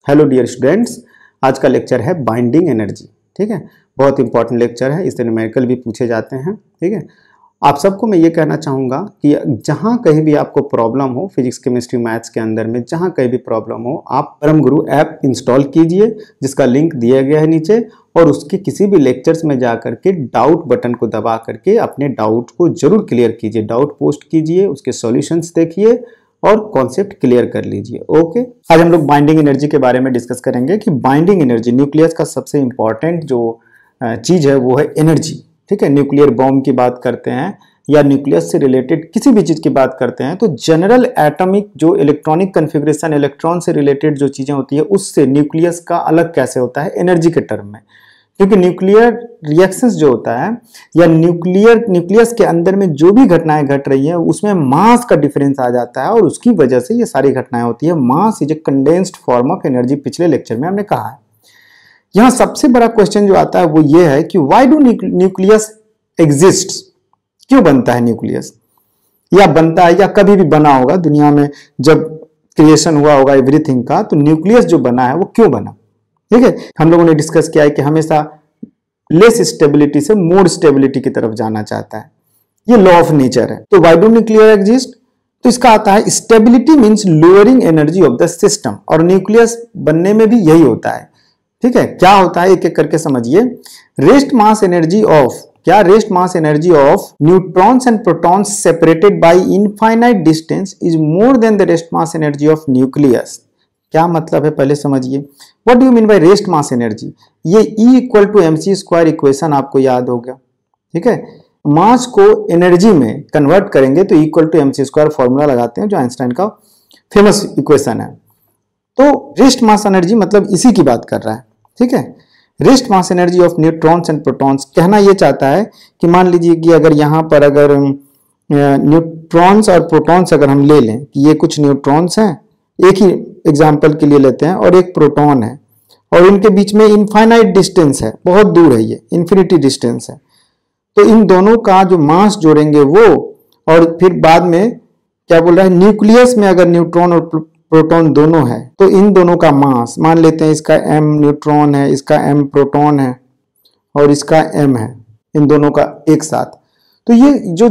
Hello dear students, आज का lecture है बाइंडिंग एनर्जी। ठीक है, बहुत इंपॉर्टेंट लेक्चर है, इससे न्यूमेरिकल भी पूछे जाते हैं। ठीक है, आप सबको मैं ये कहना चाहूँगा कि जहाँ कहीं भी आपको प्रॉब्लम हो, फिजिक्स केमिस्ट्री मैथ्स के अंदर में जहाँ कहीं भी प्रॉब्लम हो, आप परम गुरु ऐप इंस्टॉल कीजिए, जिसका लिंक दिया गया है नीचे, और उसके किसी भी लेक्चर्स में जा करके डाउट बटन को दबा करके अपने डाउट को जरूर क्लियर कीजिए, डाउट पोस्ट कीजिए, उसके सॉल्यूशंस देखिए और कॉन्सेप्ट क्लियर कर लीजिए। ओके, आज हम लोग बाइंडिंग एनर्जी के बारे में डिस्कस करेंगे कि बाइंडिंग एनर्जी, न्यूक्लियस का सबसे इंपॉर्टेंट जो चीज है वो है एनर्जी। ठीक है, न्यूक्लियर बॉम्ब की बात करते हैं या न्यूक्लियस से रिलेटेड किसी भी चीज की बात करते हैं तो जनरल एटॉमिक जो इलेक्ट्रॉनिक कन्फिग्रेशन, इलेक्ट्रॉन से रिलेटेड जो चीजें होती है उससे न्यूक्लियस का अलग कैसे होता है एनर्जी के टर्म में। क्योंकि न्यूक्लियर रिएक्शंस जो होता है या न्यूक्लियस के अंदर में जो भी घटनाएं घट रही है उसमें मास का डिफरेंस आ जाता है और उसकी वजह से ये सारी घटनाएं होती है। Mass is a condensed form of energy, पिछले लेक्चर में हमने कहा है। यहां सबसे बड़ा क्वेश्चन जो आता है वो ये है कि व्हाई डू न्यूक्लियस एग्जिस्ट, क्यों बनता है न्यूक्लियस, या बनता है या कभी भी बना होगा दुनिया में, जब क्रिएशन हुआ होगा एवरीथिंग का, तो न्यूक्लियस जो बना है वो क्यों बना। ठीक है, हम लोगों ने डिस्कस किया है कि हमेशा लेस स्टेबिलिटी से मोर स्टेबिलिटी की तरफ जाना चाहता है, ये लॉ ऑफ नेचर है। तो व्हाई डू न्यूक्लियर एग्जिस्ट, तो इसका आता है stability means lowering energy of the system, और न्यूक्लियस बनने में भी यही होता है। ठीक है, क्या होता है एक एक करके समझिए। रेस्ट मास एनर्जी ऑफ, क्या rest mass energy of neutrons and protons separated by infinite distance is more than the rest mass energy of nucleus. क्या मतलब है पहले समझिए। What do you mean by rest mass energy, ये E equal to mc² equation आपको याद हो गया। ठीक है, मास को एनर्जी में कन्वर्ट करेंगे तो इक्वल टू mc² फॉर्मूला लगाते हैं जो आइंस्टाइन का फेमस इक्वेशन है। तो रेस्ट मास एनर्जी मतलब इसी की बात कर रहा है। ठीक है, rest mass energy of neutrons and protons कहना यह चाहता है कि मान लीजिए कि अगर यहां पर अगर न्यूट्रॉन्स और प्रोटॉन्स अगर हम ले लें कि ये कुछ न्यूट्रॉन्स हैं, एक ही एग्जाम्पल के लिए लेते हैं, और एक प्रोटॉन है और इनके बीच में इनफाइनाइट डिस्टेंस है, बहुत दूर है, ये इन्फिनिटी डिस्टेंस है। तो इन दोनों का जो मास जोड़ेंगे वो, और फिर बाद में क्या बोल रहा है, न्यूक्लियस में अगर न्यूट्रॉन और प्रोटॉन दोनों है तो इन दोनों का मास मान लेते हैं, इसका m न्यूट्रॉन है, इसका m प्रोटॉन है और इसका m है, इन दोनों का एक साथ। तो ये जो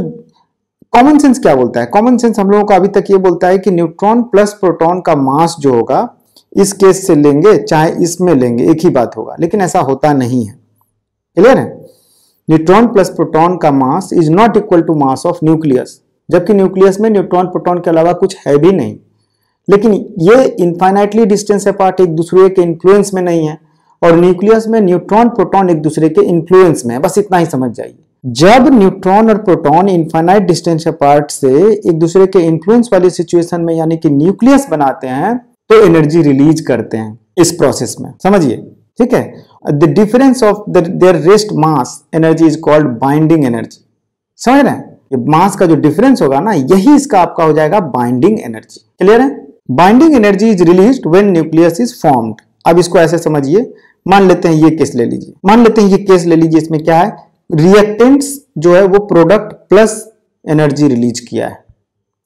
कॉमन सेंस क्या बोलता है, कॉमन सेंस हम लोगों को अभी तक ये बोलता है कि न्यूट्रॉन प्लस प्रोटॉन का मास जो होगा इस केस से लेंगे चाहे इसमें लेंगे एक ही बात होगा, लेकिन ऐसा होता नहीं है। क्लियर है, न्यूट्रॉन प्लस प्रोटॉन का mass is not equal to mass of nucleus, जबकि न्यूक्लियस में न्यूट्रॉन प्रोटॉन के अलावा कुछ है भी नहीं, लेकिन ये इनफाइनाइटली डिस्टेंस अपार्ट, एक दूसरे के इन्फ्लुएंस में नहीं है, और न्यूक्लियस में न्यूट्रॉन प्रोटॉन एक दूसरे के इन्फ्लुएंस में है। बस इतना ही समझ जाइए। जब न्यूट्रॉन और प्रोटॉन इनफाइनाइट डिस्टेंस अपार्ट से एक दूसरे के इन्फ्लुएंस वाली सिचुएशन में यानी कि न्यूक्लियस बनाते हैं तो एनर्जी रिलीज करते हैं इस प्रोसेस में, समझिए। ठीक है, the difference of their rest mass energy is called binding energy. समझ रहे हैं, ये मास का जो डिफरेंस होगा ना, यही इसका आपका हो जाएगा बाइंडिंग एनर्जी। क्लियर है, binding energy is released when nucleus is formed. अब इसको ऐसे समझिए, मान लेते हैं ये केस ले लीजिए, मान लेते हैं ये केस ले लीजिए, इसमें क्या है, रिएक्टेंट्स जो है वो प्रोडक्ट प्लस एनर्जी रिलीज किया है।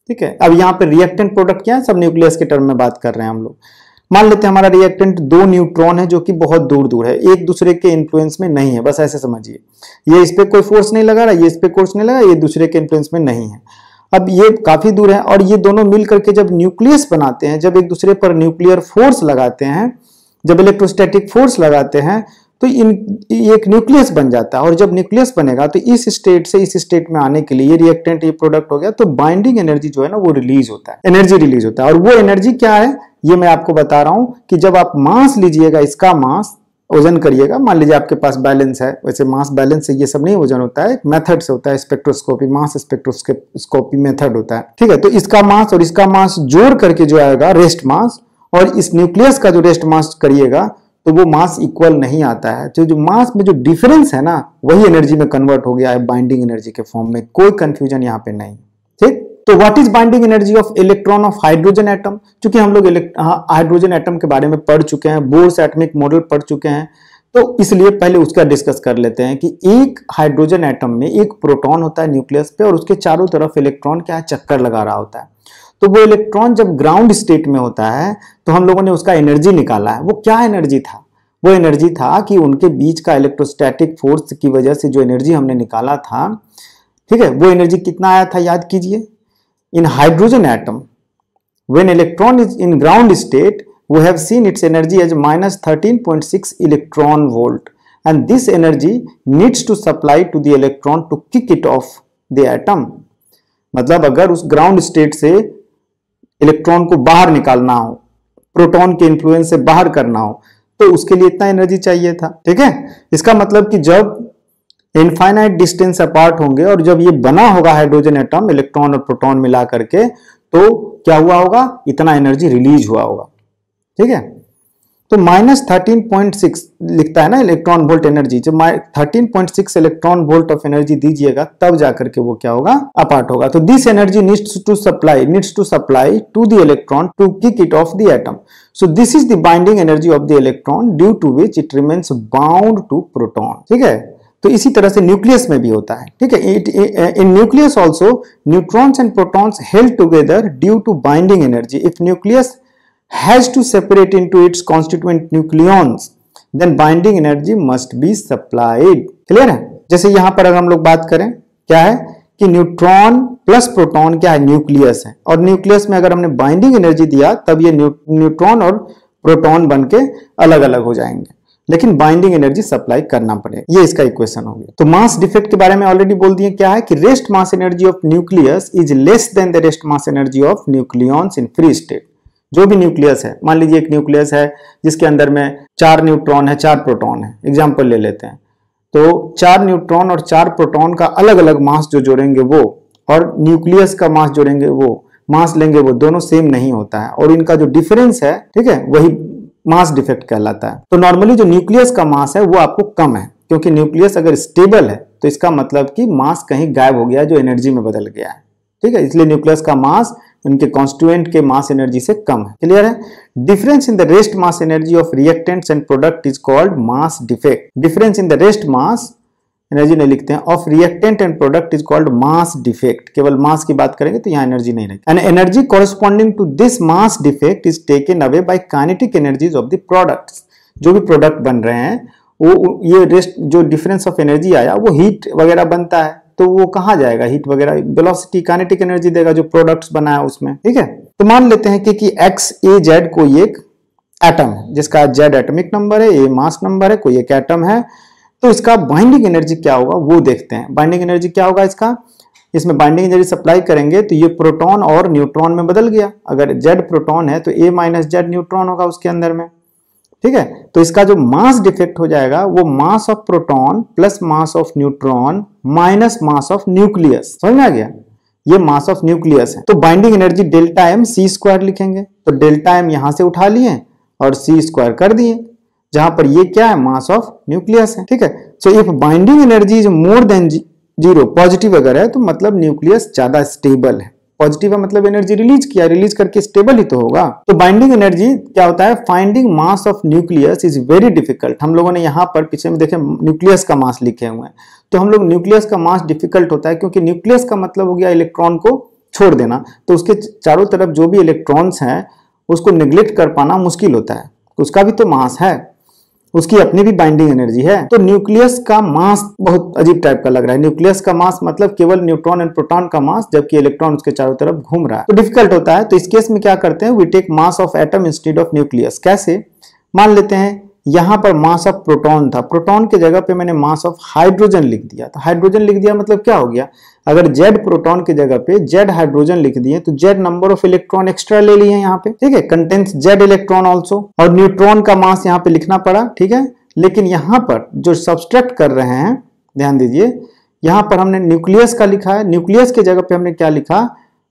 ठीक है, अब यहां पे रिएक्टेंट प्रोडक्ट क्या है, सब न्यूक्लियस के टर्म में बात कर रहे हैं हम लोग। मान लेते हैं हमारा रिएक्टेंट दो न्यूट्रॉन है जो कि बहुत दूर दूर है, एक दूसरे के इन्फ्लुएंस में नहीं है, बस ऐसे समझिए। ये इस पे कोई फोर्स नहीं लगा रहा, ये इस पे फोर्स नहीं लगा, ये दूसरे के इन्फ्लुएंस में नहीं है। अब ये काफी दूर है और ये दोनों मिल करके जब न्यूक्लियस बनाते हैं, जब एक दूसरे पर न्यूक्लियर फोर्स लगाते हैं, जब इलेक्ट्रोस्टैटिक फोर्स लगाते हैं, तो एक न्यूक्लियस बन जाता है। और जब न्यूक्लियस बनेगा तो इस स्टेट से इस स्टेट में आने के लिए ये रिएक्टेंट, ये प्रोडक्ट हो गया, तो बाइंडिंग एनर्जी जो है ना वो रिलीज होता है, एनर्जी रिलीज होता है। और वो एनर्जी क्या है ये मैं आपको बता रहा हूं कि जब आप मास लीजिएगा, इसका मास वजन करिएगा, मान लीजिए आपके पास बैलेंस है, वैसे मास बैलेंस से ये सब नहीं वजन होता है, एक मेथड से होता है, स्पेक्ट्रोस्कोपी, मास स्पेक्ट्रोस्कोपी मेथड होता है। ठीक है, तो इसका मास और इसका मास जोड़ करके जो आएगा रेस्ट मास, और इस न्यूक्लियस का जो रेस्ट मास करिएगा तो वो मास इक्वल नहीं आता है। तो जो मास में जो डिफरेंस है ना वही एनर्जी में कन्वर्ट हो गया है बाइंडिंग एनर्जी के फॉर्म में, कोई कंफ्यूजन यहाँ पे नहीं। ठीक, तो what is binding energy of electron of hydrogen atom, क्योंकि हम लोग हाइड्रोजन एटम के बारे में पढ़ चुके हैं, बोर्स एटॉमिक मॉडल पढ़ चुके हैं, तो इसलिए पहले उसका डिस्कस कर लेते हैं कि एक हाइड्रोजन एटम में एक प्रोटॉन होता है न्यूक्लियस पे और उसके चारों तरफ इलेक्ट्रॉन क्या चक्कर लगा रहा होता है। तो वो इलेक्ट्रॉन जब ग्राउंड स्टेट में होता है तो हम लोगों ने उसका एनर्जी निकाला है। वो क्या एनर्जी था? वो एनर्जी था कि उनके बीच का इलेक्ट्रोस्टैटिक फोर्स की वजह से जो एनर्जी हमने निकाला था, ठीक है, वो एनर्जी कितना आया था याद कीजिए। In hydrogen atom when electron is in ground state we have seen its energy as -13.6 electron volt and this energy needs to supply to the electron to kick it off the atom. मतलब अगर उस ground state से electron को बाहर निकालना हो, proton के influence से बाहर करना हो, तो उसके लिए इतना एनर्जी चाहिए था। ठीक है, इसका मतलब कि जब इनफाइनाइट डिस्टेंस अपार्ट होंगे और जब ये बना होगा हाइड्रोजन एटम इलेक्ट्रॉन और प्रोटॉन मिला करके, तो क्या हुआ होगा, इतना एनर्जी रिलीज हुआ होगा। ठीक है, तो -13.6 लिखता है ना इलेक्ट्रॉन वोल्ट एनर्जी, जब 13.6 इलेक्ट्रॉन वोल्ट ऑफ एनर्जी दीजिएगा तब जाकर के वो क्या होगा, अपार्ट होगा। तो this energy needs to supply to the electron to kick it off the atom. So this is the binding energy of the electron due to which it remains bound to proton. ठीक है, तो इसी तरह से nucleus में भी होता है। ठीक है, in nucleus also neutrons and protons held together due to binding energy. If nucleus has to separate into its constituent nucleons, then binding energy must be supplied. Clear है? जैसे यहां पर अगर हम लोग बात करें, क्या है कि न्यूट्रॉन प्लस प्रोटॉन क्या है, न्यूक्लियस है, और न्यूक्लियस में अगर हमने बाइंडिंग एनर्जी दिया तब ये न्यूट्रॉन और प्रोटॉन बन के अलग अलग हो जाएंगे, लेकिन बाइंडिंग एनर्जी सप्लाई करना पड़ेगा। ये इसका इक्वेशन हो गया। तो मास डिफेक्ट के बारे में ऑलरेडी बोल दिए, क्या है कि rest mass energy of nucleus is less than the rest mass energy of nucleons in free state. जो भी न्यूक्लियस है, मान लीजिए एक न्यूक्लियस है जिसके अंदर में 4 न्यूट्रॉन है, 4 प्रोटॉन है, एग्जांपल ले लेते हैं, तो 4 न्यूट्रॉन और 4 प्रोटॉन का अलग अलग मास जो जोड़ेंगे वो, और न्यूक्लियस का मास जोड़ेंगे वो, मास लेंगे वो, दोनों सेम नहीं होता है, और इनका जो डिफरेंस है, ठीक है, वही मास डिफेक्ट कहलाता है। तो नॉर्मली जो न्यूक्लियस का मास है वो आपको कम है, क्योंकि न्यूक्लियस अगर स्टेबल है तो इसका मतलब कि मास कहीं गायब हो गया, जो एनर्जी में बदल गया है। ठीक है, इसलिए न्यूक्लियस का मास उनके कॉन्स्टिट्यूएंट के मास एनर्जी से कम है। क्लियर है? Difference in the rest mass energy of reactants and product is called mass defect. Difference in the rest mass energy नहीं लिखते हैं, of reactant and product is called mass defect. केवल मास की बात करेंगे तो यहाँ एनर्जी नहीं रहेगी। And energy corresponding to this mass defect is taken away by kinetic energies of the products. जो भी प्रोडक्ट बन रहे हैं वो, ये रेस्ट जो डिफरेंस ऑफ एनर्जी आया वो हीट वगैरह बनता है, तो वो कहाँ जाएगा, हीट वगैरह, वेलोसिटी काइनेटिक एनर्जी देगा जो प्रोडक्ट्स बना है उसमें। ठीक है, तो मान लेते हैं कि एक्स ए जेड कोई एक एटम है जिसका जेड एटॉमिक नंबर है, ए मास नंबर है, कोई एक एटम है, तो इसका बाइंडिंग एनर्जी क्या होगा वो देखते हैं। बाइंडिंग एनर्जी क्या होगा इसका, इसमें बाइंडिंग एनर्जी सप्लाई करेंगे तो ये प्रोटॉन और न्यूट्रॉन में बदल गया। अगर जेड प्रोटॉन है तो ए माइनस जेड न्यूट्रॉन होगा उसके अंदर में। ठीक है, तो इसका जो मास डिफेक्ट हो जाएगा वो मास of proton plus mass of neutron minus mass of nucleus. समझ में आ गया, ये मास ऑफ न्यूक्लियस है। तो binding energy delta M C square लिखेंगे, तो डेल्टा एम यहां से उठा लिए और सी स्क्वायर कर दिए, जहां पर ये क्या है, मास ऑफ न्यूक्लियस है। ठीक है, so if binding energy is more then 0, positive अगर है तो मतलब न्यूक्लियस ज्यादा स्टेबल है। पॉजिटिव है मतलब एनर्जी रिलीज किया, रिलीज करके स्टेबल ही तो होगा। तो बाइंडिंग एनर्जी क्या होता है, finding mass of nucleus is very difficult. हम लोगों ने यहाँ पर पीछे में देखे न्यूक्लियस का मास लिखे हुए हैं, तो हम लोग न्यूक्लियस का मास डिफिकल्ट होता है क्योंकि न्यूक्लियस का मतलब हो गया इलेक्ट्रॉन को छोड़ देना, तो उसके चारों तरफ जो भी इलेक्ट्रॉन्स हैं उसको निग्लेक्ट कर पाना मुश्किल होता है। उसका भी तो मास है, उसकी अपनी भी बाइंडिंग एनर्जी है। तो न्यूक्लियस का मास बहुत अजीब टाइप का लग रहा है। न्यूक्लियस का मास मतलब केवल न्यूट्रॉन एंड प्रोटॉन का मास, जबकि इलेक्ट्रॉन उसके चारों तरफ घूम रहा है, तो डिफिकल्ट होता है। तो इस केस में क्या करते हैं, we take mass of atom instead of nucleus. कैसे, मान लेते हैं यहां पर मास ऑफ प्रोटॉन था, प्रोटॉन के जगह पे मैंने मास ऑफ हाइड्रोजन लिख दिया। तो हाइड्रोजन लिख दिया मतलब क्या हो गया, अगर जेड प्रोटॉन के जगह पे जेड हाइड्रोजन लिख दिए तो Z number of electron extra ले लिए यहाँ पे। ठीक है, कंटेन्स जेड इलेक्ट्रॉन ऑल्सो, और न्यूट्रॉन का मास यहाँ पे लिखना पड़ा। ठीक है, लेकिन यहां पर जो सब्सट्रैक्ट कर रहे हैं, ध्यान दीजिए, यहां पर हमने न्यूक्लियस का लिखा है, न्यूक्लियस के जगह पे हमने क्या लिखा,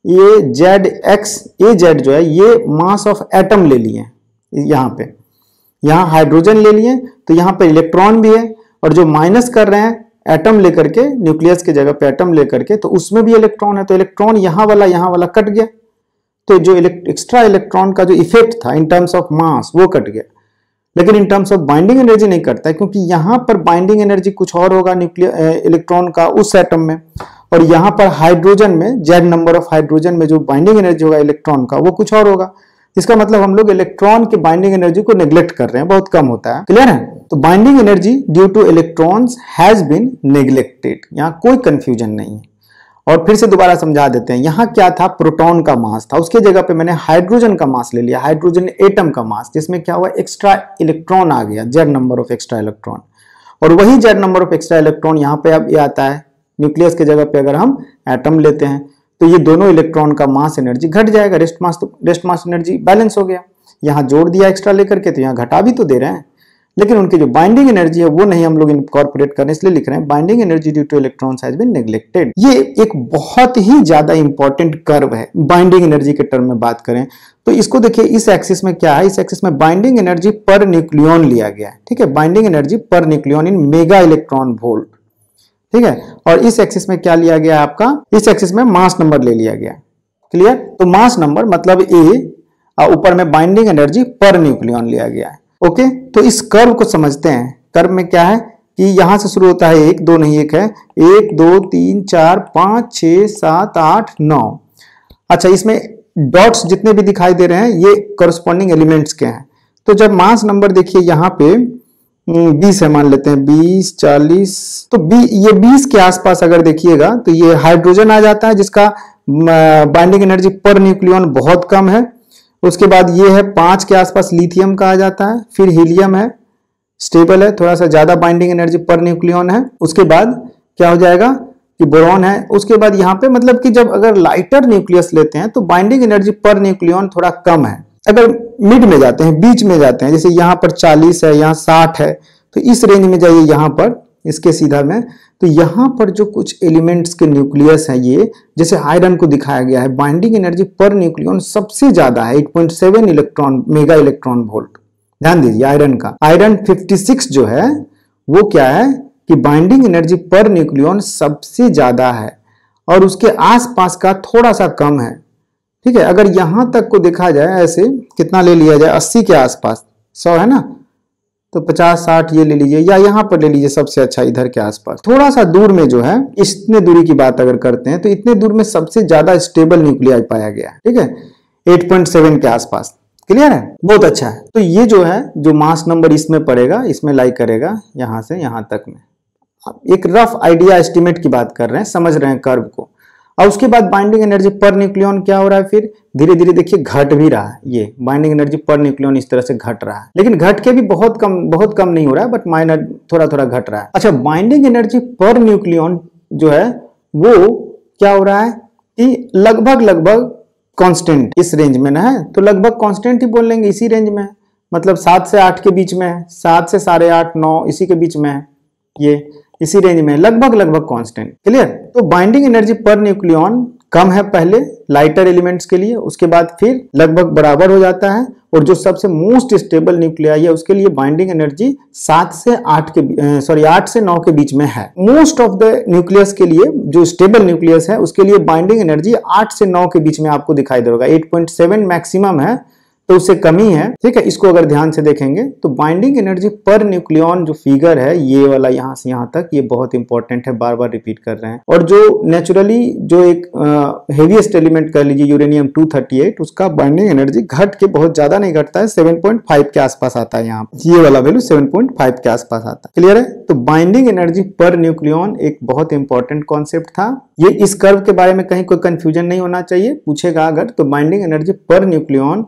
ये जेड एक्स ए जेड जो है ये मास ऑफ एटम ले लिए यहां पे, यहां हाइड्रोजन ले लिए, तो यहां पे इलेक्ट्रॉन भी है, और जो माइनस कर रहे हैं एटम लेकर के, न्यूक्लियस के जगह पे एटम लेकर के, तो उसमें भी इलेक्ट्रॉन है, तो इलेक्ट्रॉन यहां वाला कट गया, तो जो एक्स्ट्रा इलेक्ट्रॉन का जो इफेक्ट था इन टर्म्स ऑफ मास वो कट गया। लेकिन in terms of binding energy नहीं करता है, क्योंकि यहां पर बाइंडिंग एनर्जी कुछ और होगा न्यूक्लियर इलेक्ट्रॉन का उस एटम में, और यहाँ पर हाइड्रोजन में जेड नंबर ऑफ हाइड्रोजन में जो बाइंडिंग एनर्जी होगा इलेक्ट्रॉन का वो कुछ और होगा। इसका मतलब हम लोग इलेक्ट्रॉन की बाइंडिंग एनर्जी को नेग्लेक्ट कर रहे हैं, बहुत कम होता है। क्लियर है? तो binding energy due to electrons has been neglected, यहाँ कोई कंफ्यूजन नहीं है। और फिर से दोबारा समझा देते हैं, यहाँ क्या था, प्रोटॉन का मास था, उसके जगह पे मैंने हाइड्रोजन का मास ले लिया, हाइड्रोजन एटम का मास, जिसमें क्या हुआ, एक्स्ट्रा इलेक्ट्रॉन आ गया, Z number of extra electron. और वही Z number of extra electron यहाँ पे अब ये आता है, न्यूक्लियस के जगह पे अगर हम एटम लेते हैं तो ये दोनों इलेक्ट्रॉन का मास एनर्जी घट जाएगा, रेस्ट मास एनर्जी बैलेंस हो गया। यहाँ जोड़ दिया एक्स्ट्रा लेकर के, तो यहाँ घटा भी तो दे रहे हैं, लेकिन उनकी जो बाइंडिंग एनर्जी है वो नहीं हम लोग इनकॉर्पोरेट कर रहे हैं, इसलिए लिख रहे हैं binding energy due to electrons has been neglected. ये एक बहुत ही ज्यादा इंपॉर्टेंट कर्व है बाइंडिंग एनर्जी के टर्म में बात करें तो। इसको देखिए, इस एक्सिस में क्या है, इस एक्सिस में बाइंडिंग एनर्जी पर न्यूक्लियन लिया गया है, ठीक है, बाइंडिंग एनर्जी पर न्यूक्लियन इन मेगा इलेक्ट्रॉन वोल्ट, ठीक है। और इस एक्सिस में क्या लिया गया आपका, इस एक्सिस में मास नंबर ले लिया गया। क्लियर? तो मास नंबर मतलब ए, ऊपर में बाइंडिंग एनर्जी पर न्यूक्लियन लिया गया है। ओके, तो इस कर्व को समझते हैं। कर्व में क्या है कि यहां से शुरू होता है, एक दो नहीं, एक है 1 2 3 4 5 6 7 8 9। अच्छा, इसमें डॉट्स जितने भी दिखाई दे रहे हैं ये कॉरस्पॉन्डिंग एलिमेंट्स के हैं। तो जब मास नंबर देखिए यहाँ पे 20 है, मान लेते हैं 20 40, तो ये 20 के आसपास अगर देखिएगा तो ये हाइड्रोजन आ जाता है, जिसका बाइंडिंग एनर्जी पर न्यूक्लियन बहुत कम है। उसके बाद ये है 5 के आसपास लिथियम का आ जाता है, फिर हीलियम है, स्टेबल है, थोड़ा सा ज्यादा बाइंडिंग एनर्जी पर न्यूक्लियन है। उसके बाद क्या हो जाएगा कि बोरॉन है। उसके बाद यहाँ पे मतलब कि जब अगर लाइटर न्यूक्लियस लेते हैं तो बाइंडिंग एनर्जी पर न्यूक्लियन थोड़ा कम है। अगर मिड में जाते हैं, बीच में जाते हैं, जैसे यहाँ पर 40 है, यहाँ 60 है, तो इस रेंज में जाइए यहाँ पर इसके सीधा में, तो यहाँ पर जो कुछ एलिमेंट्स के न्यूक्लियस है, ये जैसे आयरन को दिखाया गया है, बाइंडिंग एनर्जी पर न्यूक्लियन सबसे ज्यादा है, 8.7 इलेक्ट्रॉन मेगा इलेक्ट्रॉन वोल्ट। ध्यान दीजिए, आयरन का, आयरन 56 जो है वो क्या है कि बाइंडिंग एनर्जी पर न्यूक्लियन सबसे ज्यादा है और उसके आसपास का थोड़ा सा कम है, ठीक है। अगर यहां तक को देखा जाए, ऐसे कितना ले लिया जाए, 80 के आसपास, 100 है ना, तो 50 60 ये ले लीजिए, या यहाँ पर ले लीजिए सबसे अच्छा इधर के आसपास। थोड़ा सा दूर में जो है, इतने दूरी की बात अगर करते हैं तो इतने दूर में सबसे ज्यादा स्टेबल न्यूक्लियाई पाया गया है, ठीक है, 8.7 के आसपास। क्लियर है? बहुत अच्छा है। तो ये जो है, जो मास नंबर इसमें पड़ेगा, इसमें लाई करेगा यहां से यहां तक में। एक रफ आइडिया एस्टिमेट की बात कर रहे हैं, समझ रहे हैं कर्व को। और उसके बाद बाइंडिंग एनर्जी पर न्यूक्लियन क्या हो रहा है, फिर धीरे धीरे देखिए घट भी रहा है। ये बाइंडिंग एनर्जी पर न्यूक्लियन इस तरह से घट रहा है, लेकिन घट के भी बहुत कम नहीं हो रहा है, बट माइनर थोड़ा थोड़ा घट रहा है। अच्छा, बाइंडिंग एनर्जी पर न्यूक्लियन जो है वो क्या हो रहा है कि लगभग कांस्टेंट इस रेंज में ना है, तो लगभग कांस्टेंट ही बोल लेंगे, इसी रेंज में है, मतलब 7 से 8 के बीच में है, 7 से 8.5 9 इसी के बीच में है, ये इसी रेंज में लगभग कांस्टेंट। क्लियर? तो बाइंडिंग एनर्जी पर न्यूक्लियन कम है पहले लाइटर एलिमेंट्स के लिए, उसके बाद फिर लगभग बराबर हो जाता है, और जो सबसे मोस्ट स्टेबल न्यूक्लियाई है उसके लिए बाइंडिंग एनर्जी 8 से 9 के बीच में है। मोस्ट ऑफ द न्यूक्लियस के लिए, जो स्टेबल न्यूक्लियस है उसके लिए बाइंडिंग एनर्जी 8 से 9 के बीच में आपको दिखाई दे होगा, 8.7 मैक्सिमम है, तो उससे कम ही है, ठीक है। इसको अगर ध्यान से देखेंगे तो बाइंडिंग एनर्जी पर न्यूक्लियन जो फिगर है, ये वाला यहां से यहां तक, ये बहुत इंपॉर्टेंट है, बार बार रिपीट कर रहे हैं। और जो नेचुरली जो एक हेवीएस्ट एलिमेंट कर लीजिए यूरेनियम 238, उसका बाइंडिंग एनर्जी घट के बहुत ज्यादा नहीं घटता है, 7.5 के आसपास आता है, यहाँ ये वाला वैल्यू 7.5 के आसपास आता है। क्लियर है? तो बाइंडिंग एनर्जी पर न्यूक्लियन एक बहुत इंपॉर्टेंट कॉन्सेप्ट था। ये इस कर्व के बारे में कहीं कोई कंफ्यूजन नहीं होना चाहिए, पूछेगा अगर, तो बाइंडिंग एनर्जी पर न्यूक्लियन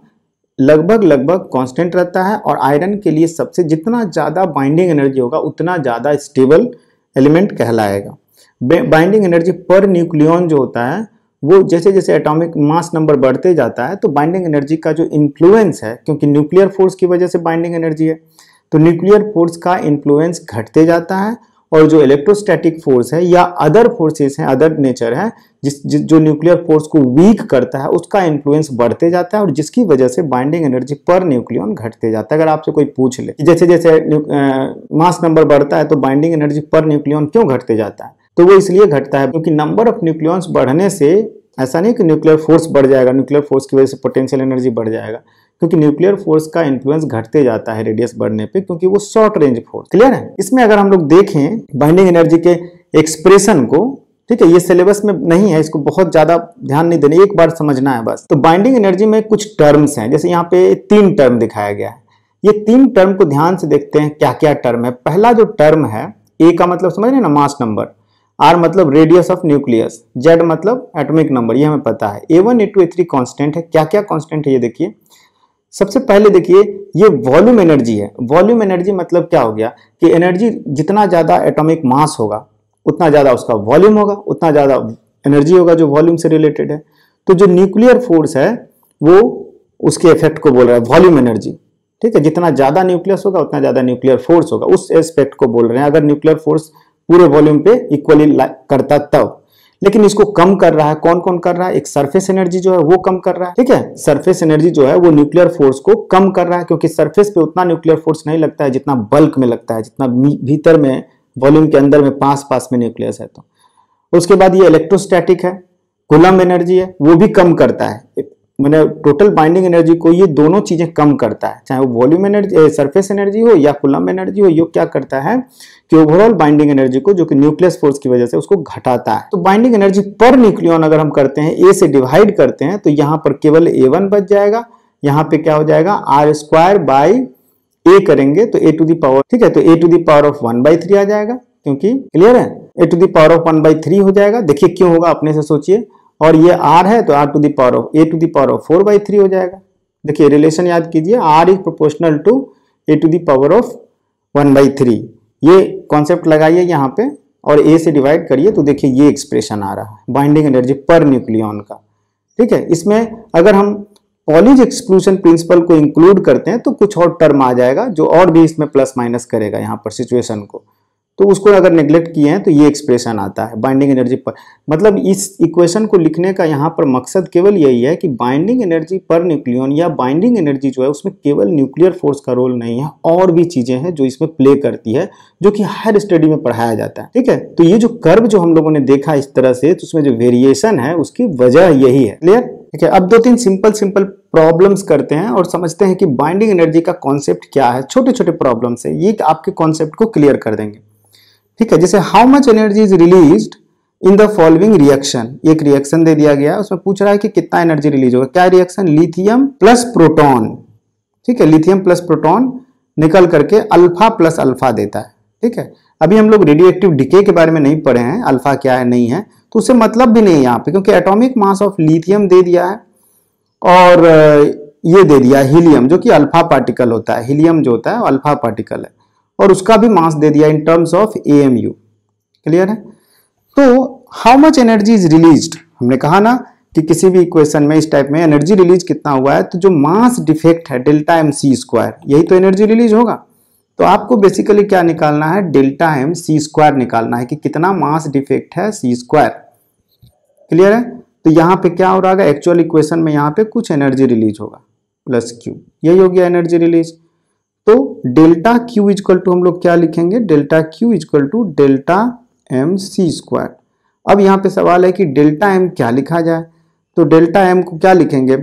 लगभग कांस्टेंट रहता है, और आयरन के लिए सबसे जितना ज्यादा बाइंडिंग एनर्जी होगा उतना ज्यादा स्टेबल एलिमेंट कहलाएगा। बाइंडिंग एनर्जी पर न्यूक्लियन जो होता है वो जैसे जैसे एटॉमिक मास नंबर बढ़ते जाता है, तो बाइंडिंग एनर्जी का जो इन्फ्लुएंस है, क्योंकि न्यूक्लियर फोर्स की वजह से बाइंडिंग एनर्जी है, तो न्यूक्लियर फोर्स का इन्फ्लुएंस घटते जाता है, और जो इलेक्ट्रोस्टैटिक फोर्स है या अदर फोर्सेस हैं, अदर नेचर है, जो न्यूक्लियर फोर्स को वीक करता है, उसका इन्फ्लुएंस बढ़ते जाता है, और जिसकी वजह से बाइंडिंग एनर्जी पर न्यूक्लियन घटते जाता है। अगर आपसे कोई पूछ ले जैसे जैसे मास नंबर बढ़ता है तो बाइंडिंग एनर्जी पर न्यूक्लियन क्यों घटते जाता है, तो वो इसलिए घटता है क्योंकि नंबर ऑफ न्यूक्लियंस बढ़ने से, ऐसा नहीं कि न्यूक्लियर फोर्स बढ़ जाएगा, न्यूक्लियर फोर्स की वजह से पोटेंशियल एनर्जी बढ़ जाएगा, क्योंकि न्यूक्लियर फोर्स का इन्फ्लुएंस घटते जाता है रेडियस बढ़ने पे, क्योंकि वो शॉर्ट रेंज फोर्स। क्लियर है? इसमें अगर हम लोग देखें बाइंडिंग एनर्जी के एक्सप्रेशन को, ठीक है, ये सिलेबस में नहीं है, इसको बहुत ज्यादा ध्यान नहीं देना, एक बार समझना है बस। तो बाइंडिंग एनर्जी में कुछ टर्म्स हैं, जैसे यहाँ पे 3 टर्म दिखाया गया है। ये 3 टर्म को ध्यान से देखते हैं क्या क्या टर्म है। पहला जो टर्म है, ए का मतलब समझ रहे ना, मास नंबर, आर मतलब रेडियस ऑफ न्यूक्लियस, जेड मतलब एटॉमिक नंबर, ये हमें पता है। A1 A2 A3 कांस्टेंट है। क्या क्या कांस्टेंट है ये देखिए। सबसे पहले देखिए ये वॉल्यूम एनर्जी है। वॉल्यूम एनर्जी मतलब क्या हो गया कि एनर्जी जितना ज्यादा एटॉमिक मास होगा उतना ज्यादा उसका वॉल्यूम होगा, उतना ज्यादा एनर्जी होगा जो वॉल्यूम से रिलेटेड है। तो जो न्यूक्लियर फोर्स है वो उसके इफेक्ट को बोल रहा है वॉल्यूम एनर्जी। ठीक है, जितना ज्यादा न्यूक्लियस होगा उतना ज्यादा न्यूक्लियर फोर्स होगा, उस एस्पेक्ट को बोल रहे हैं। अगर न्यूक्लियर फोर्स पूरे वॉल्यूम पे इक्वली करता तब, लेकिन इसको कम कर रहा है। कौन कौन कर रहा है? एक सरफेस एनर्जी जो है वो कम कर रहा है। ठीक है, सरफेस एनर्जी जो है वो न्यूक्लियर फोर्स को कम कर रहा है, क्योंकि सरफेस पे उतना न्यूक्लियर फोर्स नहीं लगता है जितना बल्क में लगता है, जितना भीतर में वॉल्यूम के अंदर में पास में न्यूक्लियस है। तो उसके बाद ये इलेक्ट्रोस्टैटिक है, कूलम्ब एनर्जी है, वो भी कम करता है। मैंने टोटल बाइंडिंग एनर्जी को ये दोनों चीजें कम करता है, चाहे वो वॉल्यूम एनर्जी, सरफेस एनर्जी हो या कूलम्ब एनर्जी हो। ये क्या करता है कि ओवरऑल बाइंडिंग एनर्जी को, जो कि न्यूक्लियस फोर्स की वजह से, उसको घटाता है। तो बाइंडिंग एनर्जी पर न्यूक्लियन अगर हम करते हैं, ए से डिवाइड करते हैं, तो यहाँ पर केवल A1 बच जाएगा। यहाँ पे क्या हो जाएगा, R² A करेंगे तो A टू द पावर, ठीक है, तो A to the power of 1/3 आ जाएगा, क्योंकि क्लियर है, A to the power of 1/3 हो जाएगा। देखिए क्यों होगा, अपने से सोचिए। और ये R है तो R to the power of A to the power of 4/3 हो जाएगा। देखिए रिलेशन याद कीजिए, R is proportional to A to the power of 1/3। ये कॉन्सेप्ट लगाइए यहाँ पे और A से डिवाइड करिए, तो देखिए ये एक्सप्रेशन आ रहा है बाइंडिंग एनर्जी पर न्यूक्लियन का। ठीक है, इसमें अगर हम पॉलीज एक्सक्लूजन प्रिंसिपल को इंक्लूड करते हैं तो कुछ और टर्म आ जाएगा जो और भी इसमें प्लस माइनस करेगा यहाँ पर सिचुएशन को। तो उसको अगर नेग्लेक्ट किए हैं तो ये एक्सप्रेशन आता है बाइंडिंग एनर्जी पर। मतलब इस इक्वेशन को लिखने का यहाँ पर मकसद केवल यही है कि बाइंडिंग एनर्जी पर न्यूक्लियन या बाइंडिंग एनर्जी जो है उसमें केवल न्यूक्लियर फोर्स का रोल नहीं है, और भी चीजें हैं जो इसमें प्ले करती है, जो कि हर स्टडी में पढ़ाया जाता है। ठीक है, तो ये जो कर्व जो हम लोगों ने देखा इस तरह से, तो उसमें जो वेरिएशन है उसकी वजह यही है। क्लियर? ठीक है, अब 2-3 सिंपल प्रॉब्लम्स करते हैं और समझते हैं कि बाइंडिंग एनर्जी का कॉन्सेप्ट क्या है। छोटे छोटे प्रॉब्लम्स है, ये आपके कॉन्सेप्ट को क्लियर कर देंगे। ठीक है, जैसे how much energy is released in the following reaction. एक रिएक्शन दे दिया गया है, उसमें पूछ रहा है कि कितना एनर्जी रिलीज होगा। क्या रिएक्शन? Lithium plus proton. ठीक है, लिथियम प्लस प्रोटॉन निकल करके अल्फा प्लस अल्फा देता है। ठीक है, अभी हम लोग रेडियो एक्टिव डिके के बारे में नहीं पढ़े हैं, अल्फा क्या है नहीं है, तो उससे मतलब भी नहीं है यहाँ पे, क्योंकि एटॉमिक मास ऑफ लिथियम दे दिया है और ये दे दिया हीलियम, जो कि अल्फा पार्टिकल होता है। हीलियम जो होता है वो अल्फा पार्टिकल है, और उसका भी मास दे दिया in terms of AMU। Clear है? तो how much energy is released, हमने कहा ना कि किसी भी इक्वेशन में इस टाइप में एनर्जी रिलीज कितना हुआ है, तो जो मास डिफेक्ट है डेल्टा mc², यही तो एनर्जी रिलीज होगा। तो आपको बेसिकली क्या निकालना है, डेल्टा mc² निकालना है कि कितना मास डिफेक्ट है c²। क्लियर है? तो यहाँ पे क्या हो रहा है, एक्चुअल इक्वेशन में यहाँ पे कुछ एनर्जी रिलीज होगा प्लस Q, यही हो गया एनर्जी रिलीज। तो डेल्टा Q इक्वल टू हम लोग क्या लिखेंगे, delta Q equal to delta mc²। अब यहाँ पे सवाल है कि डेल्टा M क्या लिखा जाए, तो डेल्टा M को क्या लिखेंगे,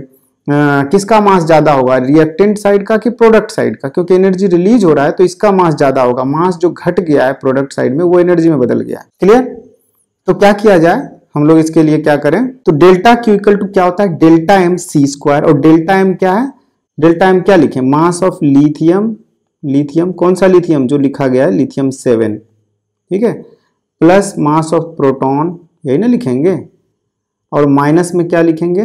किसका मास ज्यादा होगा, रिएक्टेंट साइड का कि प्रोडक्ट साइड का? क्योंकि एनर्जी रिलीज हो रहा है तो इसका मास ज्यादा होगा। मास जो घट गया है प्रोडक्ट साइड में वो एनर्जी में बदल गया है। क्लियर? तो क्या किया जाए, हम लोग इसके लिए क्या करें, तो डेल्टा Q इक्वल टू क्या होता है, डेल्टा mc²। और डेल्टा M क्या है, डेल्टा M क्या लिखें, मास ऑफ लिथियम, लिथियम कौन सा लिथियम, जो लिखा गया है लिथियम 7, ठीक है, प्लस मास ऑफ प्रोटॉन, यही ना लिखेंगे, और माइनस में क्या लिखेंगे,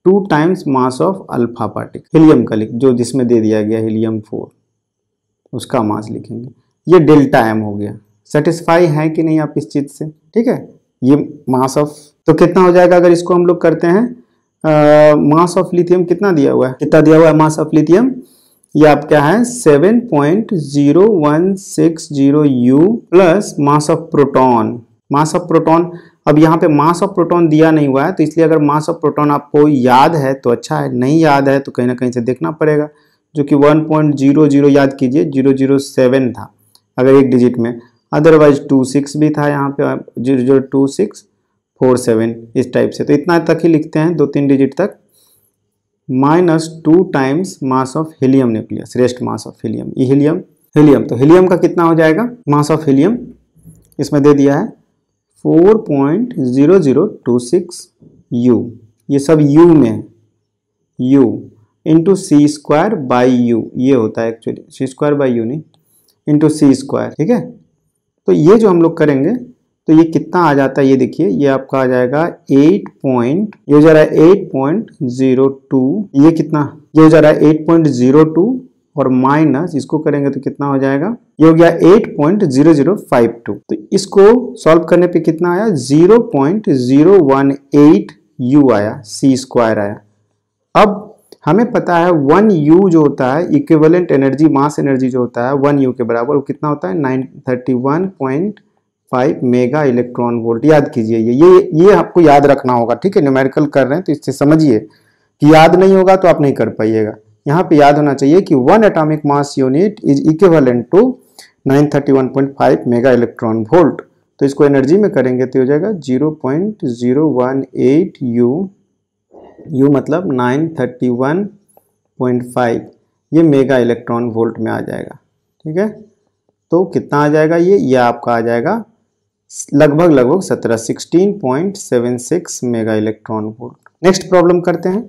2 times mass of alpha particle, helium का लिख, जो जिसमें दे दिया गया हीलियम 4, उसका मास लिखेंगे। ये डेल्टा M हो गया। सेटिस्फाई है कि नहीं आप इस चीज से? ठीक है, ये मास ऑफ, तो कितना हो जाएगा अगर इसको हम लोग करते हैं, मास ऑफ लिथियम कितना दिया हुआ है, कितना दिया हुआ है मास ऑफ लिथियम, ये आप क्या है 7.0160 U plus mass of proton. Mass of proton, अब यहाँ पे मास ऑफ प्रोटॉन दिया नहीं हुआ है, तो इसलिए अगर मास ऑफ प्रोटॉन आपको याद है तो अच्छा है, नहीं याद है तो कहीं ना कहीं से देखना पड़ेगा, जो कि 1.00 याद कीजिए, 007 था अगर एक डिजिट में, अदरवाइज 26 भी था यहाँ पे, 002,647 इस टाइप से। तो इतना तक ही लिखते हैं, 2-3 डिजिट तक, minus 2 times mass of helium nucleus, rest mass of helium, ये हीलियम, तो हीलियम का कितना हो जाएगा मास ऑफ हीलियम, इसमें दे दिया है 4.0026 U, ये सब U में है, U into C square by U, ये होता है actually, C square by U नहीं, इंटू सी स्क्वायर, ठीक है। तो ये जो हम लोग करेंगे तो ये कितना आ जाता है, ये देखिए, ये आपका आ जाएगा 8 पॉइंट, ये हो जा रहा है 8.02, ये कितना, ये हो जा रहा है 8.02 और माइनस इसको करेंगे तो कितना हो जाएगा, ये हो गया 8.0052। तो इसको सॉल्व करने पे कितना आया, 0.018 U आया, सी स्क्वायर आया। अब हमें पता है 1 U जो होता है इक्विवेलेंट एनर्जी, मास एनर्जी जो होता है 1 U के बराबर, वो कितना होता है 931.5 मेगा इलेक्ट्रॉन वोल्ट। याद कीजिए, ये आपको याद रखना होगा, ठीक है। न्यूमेरिकल कर रहे हैं तो इससे समझिए कि याद नहीं होगा तो आप नहीं कर पाइएगा। यहाँ पे याद होना चाहिए कि 1 atomic mass unit is equivalent to 931.5 mega electron volt. तो इसको एनर्जी में करेंगे तो हो जाएगा 0.018 U मतलब 931.5, ये मेगा इलेक्ट्रॉन वोल्ट में आ जाएगा, ठीक है। तो कितना आ जाएगा, ये आपका आ जाएगा लगभग 16.76 mega electron volt. Next problem करते हैं,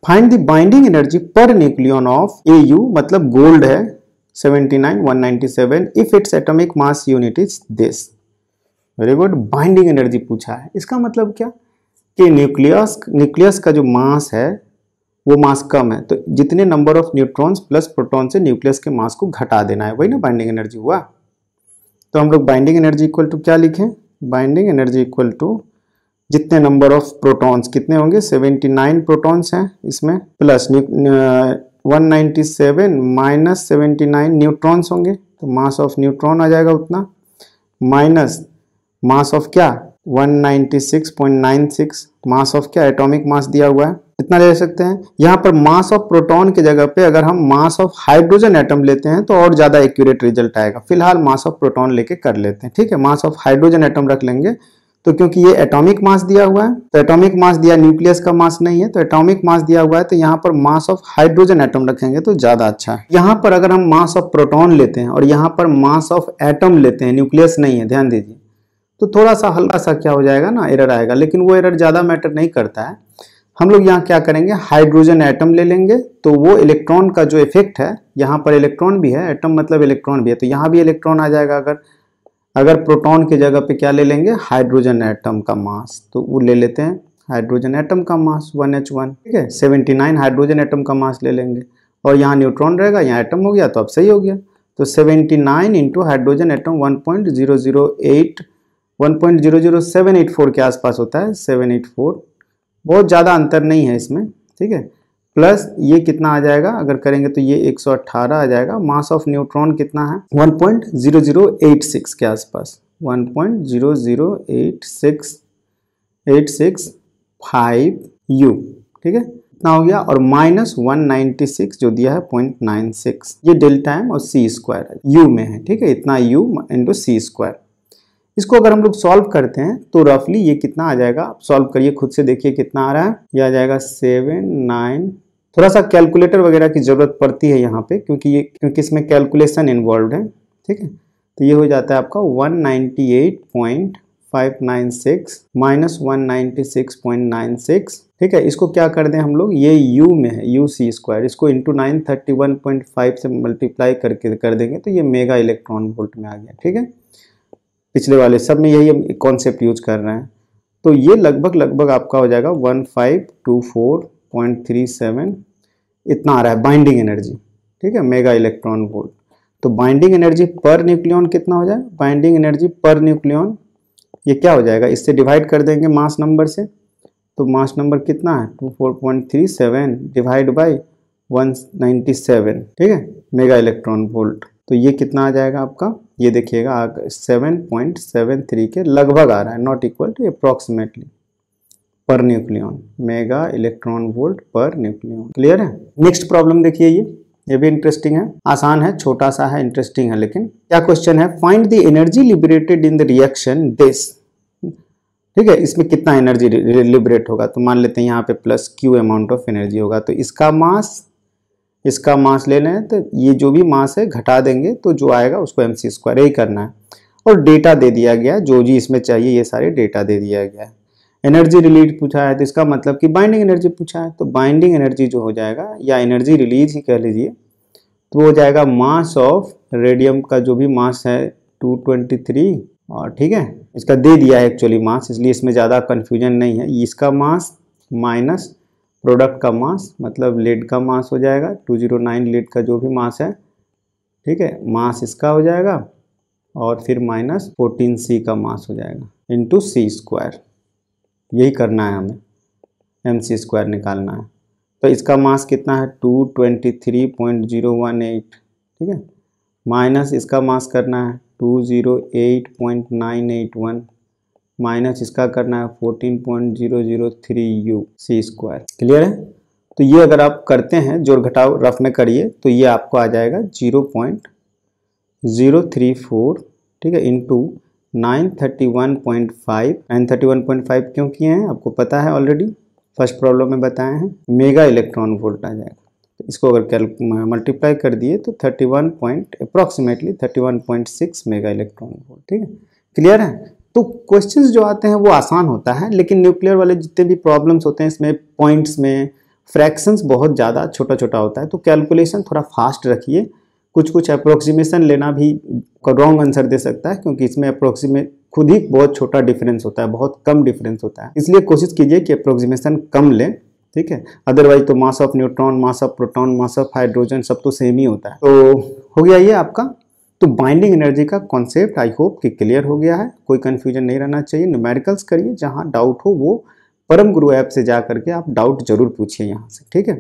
find the binding energy per nucleon of AU, मतलब गोल्ड है 79,197, if its atomic mass unit is this. Very good, binding energy पूछा है, इसका मतलब क्या कि न्यूक्लियस का जो मास है वो मास कम है, तो जितने number of neutrons plus proton से न्यूक्लियस के मास को घटा देना है, वही ना बाइंडिंग एनर्जी हुआ। तो हम लोग बाइंडिंग एनर्जी इक्वल टू क्या लिखें, बाइंडिंग एनर्जी इक्वल टू जितने नंबर ऑफ प्रोटॉन्स कितने होंगे, 79 प्रोटॉन्स हैं इसमें, प्लस 197 माइनस 79 न्यूट्रॉन्स होंगे, तो मास ऑफ न्यूट्रॉन आ जाएगा उतना, माइनस मास ऑफ क्या 196.96, मास ऑफ क्या एटॉमिक मास दिया हुआ है, इतना ले सकते हैं। यहाँ पर मास ऑफ प्रोटॉन की जगह पे अगर हम मास ऑफ हाइड्रोजन एटम लेते हैं तो और ज्यादा एक्यूरेट रिजल्ट आएगा। फिलहाल मास ऑफ प्रोटॉन लेके कर लेते हैं, ठीक है। मास ऑफ हाइड्रोजन एटम रख लेंगे, तो क्योंकि ये एटॉमिक मास दिया हुआ है, तो एटॉमिक मास दिया, न्यूक्लियस का मास नहीं है, तो एटॉमिक मास दिया हुआ है, तो यहाँ पर मास ऑफ हाइड्रोजन एटम रखेंगे तो ज्यादा अच्छा है। यहाँ पर अगर हम मास ऑफ प्रोटॉन लेते हैं और यहाँ पर मास ऑफ एटम लेते हैं, न्यूक्लियस नहीं है, ध्यान दीजिए, तो थोड़ा सा हल्का सा क्या हो जाएगा ना, एरर आएगा, लेकिन वो एरर ज्यादा मैटर नहीं करता है। हम लोग यहाँ क्या करेंगे, हाइड्रोजन एटम ले लेंगे, तो वो इलेक्ट्रॉन का जो इफेक्ट है, यहाँ पर इलेक्ट्रॉन भी है, एटम मतलब इलेक्ट्रॉन भी है, तो यहाँ भी इलेक्ट्रॉन आ जाएगा। अगर प्रोटॉन की जगह पे क्या ले लेंगे, हाइड्रोजन एटम का मास, तो वो ले लेते हैं हाइड्रोजन एटम का मास 1H1, ठीक है। 79 हाइड्रोजन एटम का मास ले लेंगे, और यहाँ न्यूट्रॉन रहेगा, यहाँ एटम हो गया, तो अब सही हो गया। तो 79 इंटू हाइड्रोजन एटम 1.00784 के आसपास होता है, 784, बहुत ज़्यादा अंतर नहीं है इसमें, ठीक है। प्लस ये कितना आ जाएगा, अगर करेंगे तो ये 118 आ जाएगा। मास ऑफ न्यूट्रॉन कितना है, 1.0086 के आसपास, 1.00865 U, ठीक है, इतना हो गया। और माइनस 196 जो दिया है 0.96, ये डेल्टा एम और सी स्क्वायर है, U में है, ठीक है, इतना U इंटू सी स्क्वायर। इसको अगर हम लोग सॉल्व करते हैं तो रफली ये कितना आ जाएगा, आप सॉल्व करिए खुद से, देखिए कितना आ रहा है, ये आ जाएगा 79। थोड़ा सा कैलकुलेटर वगैरह की जरूरत पड़ती है यहाँ पे, क्योंकि इसमें कैलकुलेशन इन्वॉल्व है, ठीक है। तो ये हो जाता है आपका 198.596 माइनस 196.96, ठीक है। इसको क्या कर दें हम लोग, ये U में है, U सी स्क्वायर, इसको इंटू 931.5 से मल्टीप्लाई करके कर देंगे तो ये मेगा इलेक्ट्रॉन वोल्ट में आ गया, ठीक है। पिछले वाले सब में यही हम कॉन्सेप्ट यूज कर रहे हैं। तो ये लगभग आपका हो जाएगा 1524.37, इतना आ रहा है बाइंडिंग एनर्जी, ठीक है, मेगा इलेक्ट्रॉन वोल्ट। तो बाइंडिंग एनर्जी पर न्यूक्लियन कितना हो जाएगा, बाइंडिंग एनर्जी पर न्यूक्लियन ये क्या हो जाएगा, इससे डिवाइड कर देंगे मास नंबर से, तो मास नंबर कितना है 24.37 डिवाइड बाई 197, ठीक है, मेगा इलेक्ट्रॉन वोल्ट। तो ये कितना आ जाएगा आपका, ये देखिएगा 7.73 के लगभग आ रहा है, not equal to, approximately per nucleon, mega electron volt per nucleon. Clear है। नेक्स्ट प्रॉब्लम देखिए, ये भी इंटरेस्टिंग है, आसान है, छोटा सा है, इंटरेस्टिंग है। लेकिन क्या क्वेश्चन है, find the energy liberated in the reaction this, ठीक है, इसमें कितना एनर्जी लिबरेट होगा। तो मान लेते हैं यहाँ पे plus Q amount of energy होगा, तो इसका मास ले लें, तो ये जो भी मास है घटा देंगे, तो जो आएगा उसको mc स्क्वायर, यही करना है। और डेटा दे दिया गया है, जो जी इसमें चाहिए ये सारे डेटा दे दिया गया है। एनर्जी रिलीज पूछा है तो इसका मतलब कि बाइंडिंग एनर्जी पूछा है, तो बाइंडिंग एनर्जी जो हो जाएगा या एनर्जी रिलीज ही कह लीजिए, तो वो हो जाएगा मास ऑफ रेडियम का जो भी मास है 223, और ठीक है इसका दे दिया है एक्चुअली मास, इसलिए इसमें ज़्यादा कन्फ्यूजन नहीं है। इसका मास माइनस प्रोडक्ट का मास मतलब लेड का मास हो जाएगा 209, लेड का जो भी मास है, ठीक है मास इसका हो जाएगा, और फिर माइनस 14C का मास हो जाएगा इंटू C²। यही करना है हमें, mc² निकालना है। तो इसका मास कितना है 223.018, ठीक है, माइनस इसका मास करना है 208.981, माइनस इसका करना है 14.003 U C²। क्लियर है? तो ये अगर आप करते हैं जोड़ घटाव रफ में करिए तो ये आपको आ जाएगा 0.034, ठीक है, इंटू 931.5। 931.5 क्यों किए हैं आपको पता है ऑलरेडी, फर्स्ट प्रॉब्लम में बताए हैं, मेगा इलेक्ट्रॉन वोल्ट आ जाएगा। तो इसको अगर मल्टीप्लाई कर दिए तो अप्रॉक्सीमेटली 31.6 मेगा इलेक्ट्रॉन वोल्ट, ठीक है। क्लियर है? तो क्वेश्चंस जो आते हैं वो आसान होता है, लेकिन न्यूक्लियर वाले जितने भी प्रॉब्लम्स होते हैं इसमें पॉइंट्स में फ्रैक्शंस बहुत ज़्यादा छोटा छोटा होता है, तो कैलकुलेशन थोड़ा फास्ट रखिए। कुछ अप्रोक्सीमेशन लेना भी रॉन्ग आंसर दे सकता है, क्योंकि इसमें अप्रोक्सीमेट खुद ही बहुत छोटा डिफरेंस होता है, बहुत कम डिफरेंस होता है, इसलिए कोशिश कीजिए कि अप्रोक्सीमेशन कम लें, ठीक है। अदरवाइज तो mass of neutron, mass of proton, mass of hydrogen सब तो सेम ही होता है। तो हो गया ये आपका, तो बाइंडिंग एनर्जी का कॉन्सेप्ट आई होप कि क्लियर हो गया है, कोई कंफ्यूजन नहीं रहना चाहिए। न्यूमेरिकल्स करिए, जहाँ डाउट हो वो परम गुरु ऐप से जा करके आप डाउट जरूर पूछिए यहाँ से, ठीक है।